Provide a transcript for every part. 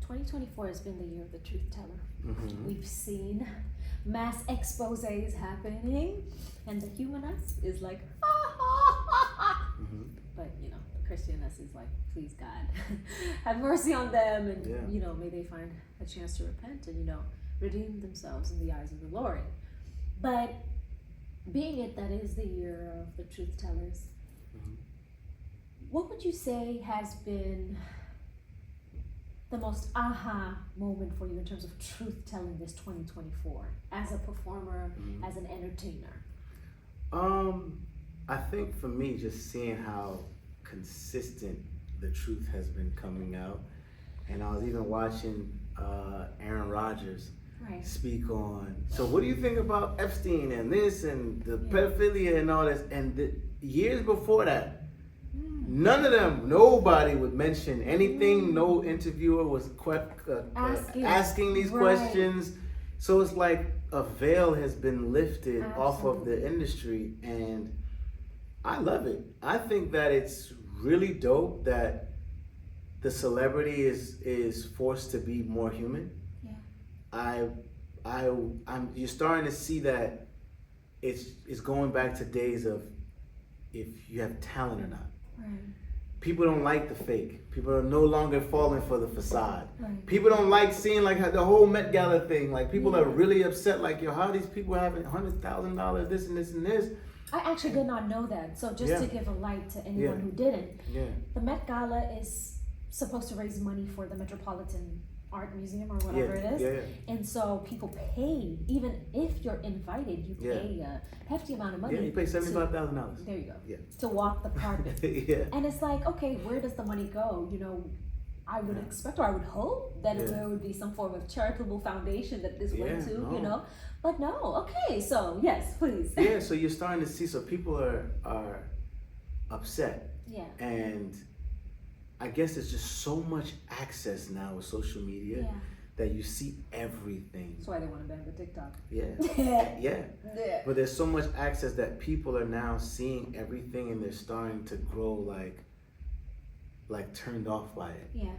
2024 has been the year of the truth teller. We've seen mass exposés happening, and the human us is like, but you know, the Christian us is like, please God, have mercy on them, and you know, may they find a chance to repent and, you know, redeem themselves in the eyes of the Lord. But being it that is the year of the truth tellers, what would you say has been the most aha moment for you in terms of truth telling this 2024 as a performer, as an entertainer? I think for me, just seeing how consistent the truth has been coming out, and I was even watching Aaron Rodgers speak on, so what do you think about Epstein and this and the pedophilia and all this, and the years before that, none of them, nobody would mention anything. No interviewer was asking these questions. So it's like a veil has been lifted off of the industry, and I love it. I think that it's really dope that the celebrity is forced to be more human. You're starting to see that it's going back to days of if you have talent or not. People don't like the fake. People are no longer falling for the facade. People don't like seeing like the whole Met Gala thing. Like people are really upset. Like, yo, how are these people having $100,000, this and this and this? I actually did not know that. So just to give a light to anyone who didn't, the Met Gala is supposed to raise money for the Metropolitan Art Museum or whatever it is. And so people pay, even if you're invited, you pay a hefty amount of money. Yeah, you pay $75,000. There you go. To walk the carpet. And it's like, okay, where does the money go? You know, I would expect, or I would hope that there would be some form of charitable foundation that this went to, you know. But no, okay, so yes, please. So you're starting to see, so people are upset. And I guess there's just so much access now with social media that you see everything. That's why they want to ban the TikTok. But there's so much access that people are now seeing everything, and they're starting to grow like turned off by it.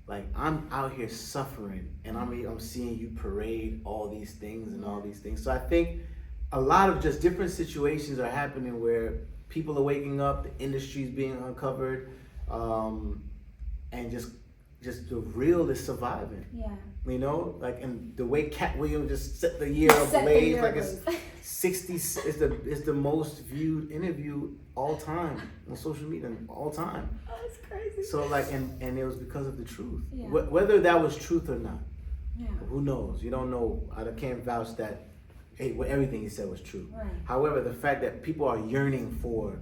Like I'm out here suffering, and I'm seeing you parade all these things and all these things. So I think a lot of just different situations are happening where people are waking up, the industry's being uncovered. And just the real is surviving. You know, like, and the way Cat Williams just set the year ablaze, like it's 60 is the most viewed interview all time on social media, all time. Oh, it's crazy. So like, and it was because of the truth. Whether that was truth or not, who knows? You don't know. I can't vouch that. Hey, everything he said was true. However, the fact that people are yearning for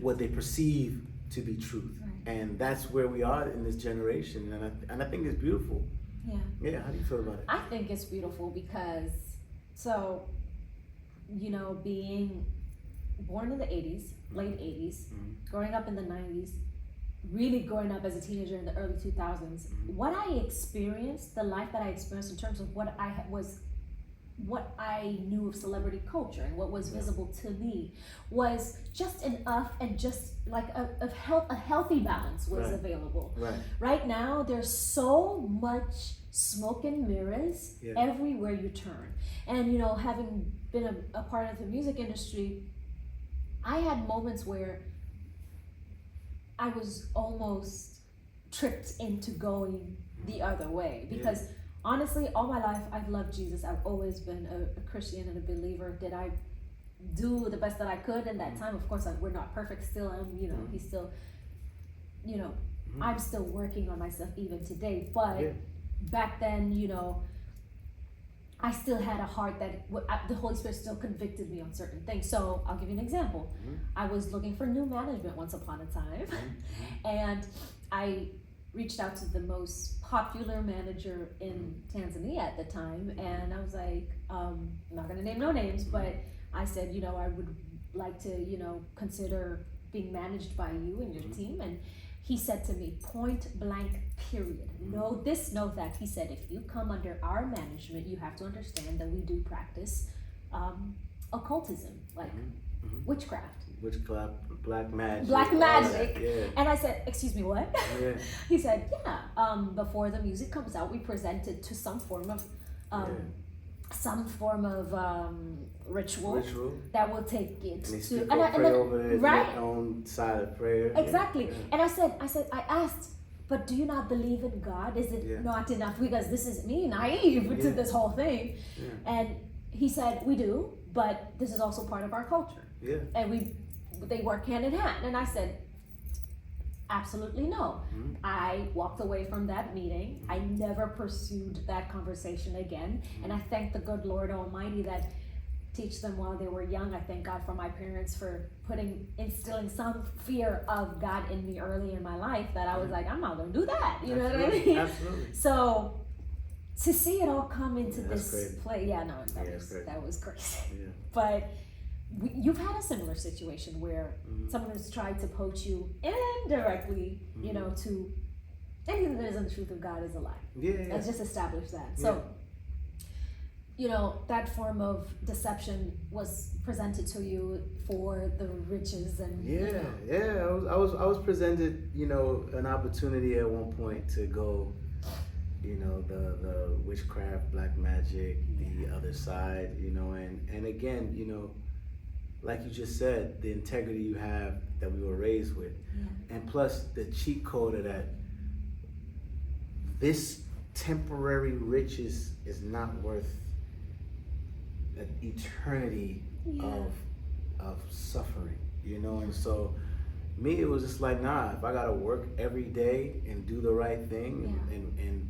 what they perceive to be truth. And that's where we are in this generation, and I think it's beautiful. How do you feel about it? I think it's beautiful because, so, you know, being born in the 80s, late 80s, growing up in the 90s, really growing up as a teenager in the early 2000s, what I experienced, the life that I experienced in terms of what I knew of celebrity culture and what was visible to me was just enough, and just like a healthy balance was available. Right now, there's so much smoke and mirrors everywhere you turn. And, you know, having been a part of the music industry, I had moments where I was almost tricked into going the other way because honestly, all my life, I've loved Jesus. I've always been a Christian and a believer. Did I do the best that I could in that time? Of course, we're not perfect still. You know, he's still, you know, I'm still working on myself even today. But back then, you know, I still had a heart that the Holy Spirit still convicted me on certain things. So I'll give you an example. I was looking for new management once upon a time. And I reached out to the most popular manager in Tanzania at the time, and I was like, I'm not gonna name no names, but I said, you know, I would like to, you know, consider being managed by you and your team. And he said to me, point blank, period, know this, know that. He said, if you come under our management, you have to understand that we do practice occultism, like witchcraft. witchcraft, black magic. Black magic. Yeah. And I said, excuse me, what? Yeah. He said, before the music comes out, we present it to some form of ritual that will take it and they to pray over it, right on side of prayer. Exactly. Yeah. And I asked, but do you not believe in God? Is it not enough? Because this is me naive to this whole thing. And he said, we do, but this is also part of our culture. Yeah. And they work hand in hand. And I said, absolutely no. Mm-hmm. I walked away from that meeting. I never pursued that conversation again. And I thank the good Lord Almighty that teach them while they were young. I thank God for my parents for instilling some fear of God in me early in my life, that I was like, I'm not gonna do that. You know what I mean? Absolutely. So to see it all come into this crazy. play, that was crazy. Yeah. But you've had a similar situation where someone has tried to poach you indirectly, you know, to anything that isn't the truth of God is a lie. Let's just establish that. Yeah. So, you know, that form of deception was presented to you for the riches and I was presented, you know, an opportunity at one point to go, you know, the witchcraft, black magic, the other side, you know, and again, you know, like you just said, the integrity you have that we were raised with, and plus the cheat code of that, this temporary riches is not worth an eternity of suffering, you know. And so me, it was just like, nah, if I gotta work every day and do the right thing and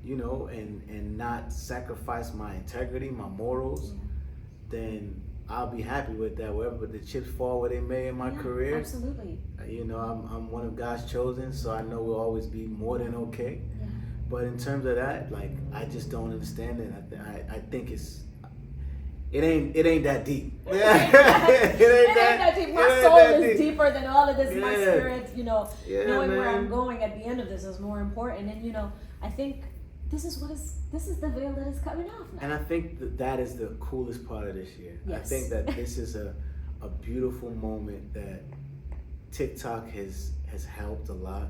you know, and not sacrifice my integrity, my morals, then I'll be happy with that. Wherever the chips fall where they may in my career, absolutely. You know, I'm one of God's chosen, so I know we'll always be more than okay. But in terms of that, like, I just don't understand it. I think it ain't that deep. it ain't that deep. My soul is deeper than all of this. My spirit, you know, knowing man. where I'm going at the end of this is more important. And you know, I think this is the veil that is coming off now. And I think that is the coolest part of this year. I think that this is a beautiful moment that TikTok has helped a lot,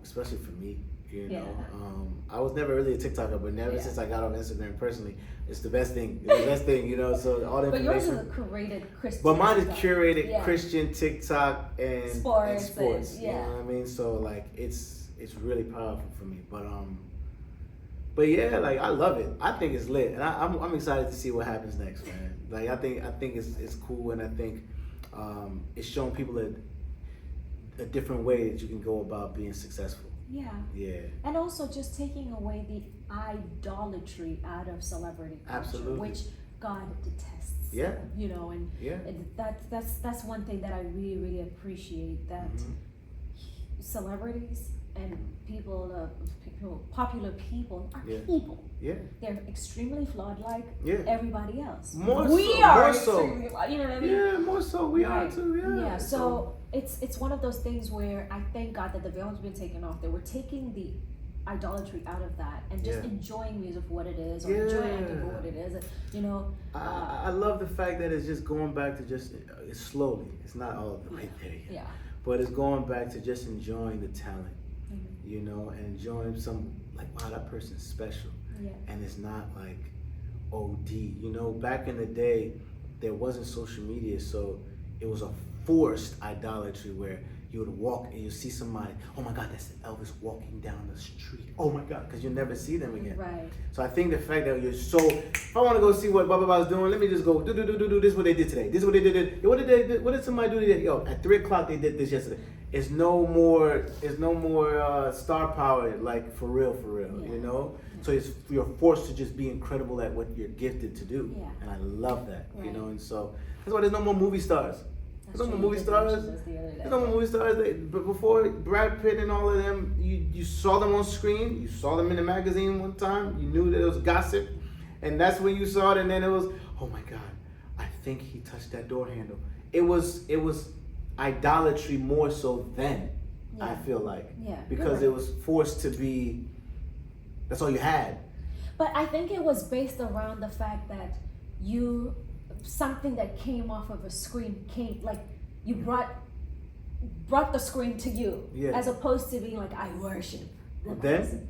especially for me. You know, I was never really a TikToker, but never since I got on Instagram personally, it's the best thing. It's the best thing, you know. So all the but information. yours is a curated Christian. But mine is curated Christian TikTok and sports. You know what I mean? So like it's really powerful for me. But yeah, like I love it. I think it's lit, and I'm excited to see what happens next, man. Like I think it's cool, and I think it's showing people a different way that you can go about being successful. Yeah. And also just taking away the idolatry out of celebrity culture, which God detests. You know, and that's one thing that I really, really appreciate, that celebrities and popular people are people. They're extremely flawed like everybody else. We are extremely flawed, you know what I mean? Yeah, more so. We are too, Yeah, so it's one of those things where I thank God that the veil has been taken off, that we're taking the idolatry out of that and just enjoying music for what it is, or enjoying acting for what it is, you know. I love the fact that it's just going back to just, it's slowly, it's not all the way there yet, but it's going back to just enjoying the talent, you know, and enjoying like, wow, that person's special, and it's not like OD, you know. Back in the day, there wasn't social media, so it was a forced idolatry where you would walk and you see somebody, oh my God, that's Elvis walking down the street. Oh my God, because you'll never see them again. So I think the fact that you're so, if I want to go see what Baba Ba's doing, let me just go do. This is what they did today. This is what they did. What did somebody do today? Yo, at 3 o'clock they did this yesterday. It's no more star power, like for real, you know? So you're forced to just be incredible at what you're gifted to do. And I love that, you know? And so that's why there's no more movie stars. There's no more movie stars. There's no more movie stars. But before, Brad Pitt and all of them, you saw them on screen. You saw them in the magazine one time. You knew that it was gossip. And that's when you saw it. And then it was, oh my God, I think he touched that door handle. It was idolatry more so then, I feel like. Because it was forced to be, that's all you had. But I think it was based around the fact that something that came off of a screen came, like, You brought the screen to you, as opposed to being like, I worship the person.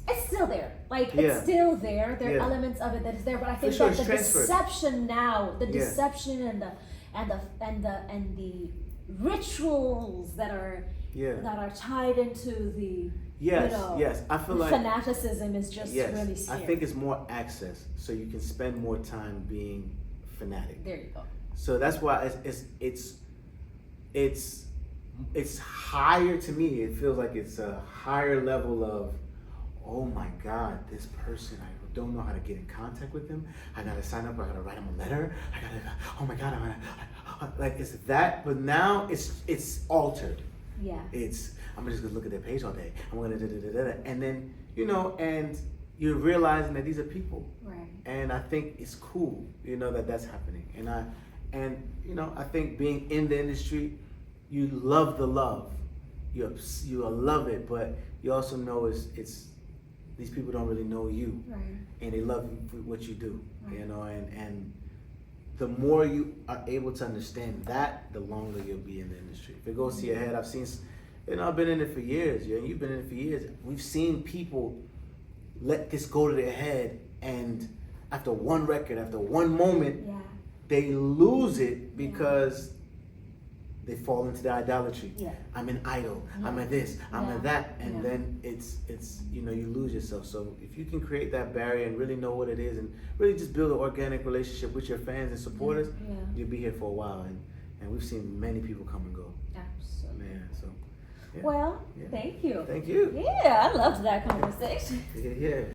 It's still there. Like it's still there. There are elements of it that is there, but I think that the deception now, the deception and the rituals that are tied into the I feel like fanaticism is just really scary. I think it's more access, so you can spend more time being fanatic. There you go. So that's why it's higher to me. It feels like it's a higher level of, oh my God, this person, I don't know how to get in contact with them. I gotta sign up. I gotta write them a letter. Oh my God, like it's that. But now it's altered. Yeah. I'm just gonna look at their page all day. I'm gonna and then and you're realizing that these are people. Right. And I think it's cool, that that's happening. And I think being in the industry, you love the love. You love it, but you also know it's these people don't really know you, right. And they love you for what you do, right. And the more you are able to understand that, the longer you'll be in the industry. If it goes to your head, I've seen, I've been in it for years, you've been in it for years. We've seen people let this go to their head, and after one record, after one moment, they lose it because they fall into the idolatry. Yeah. I'm an idol. Yeah. I'm a this. I'm a that, and then it's you lose yourself. So if you can create that barrier and really know what it is, and really just build an organic relationship with your fans and supporters, you'll be here for a while. And we've seen many people come and go. Absolutely. Man, so. Yeah. Well, thank you. Thank you. Yeah, I loved that conversation. Yeah.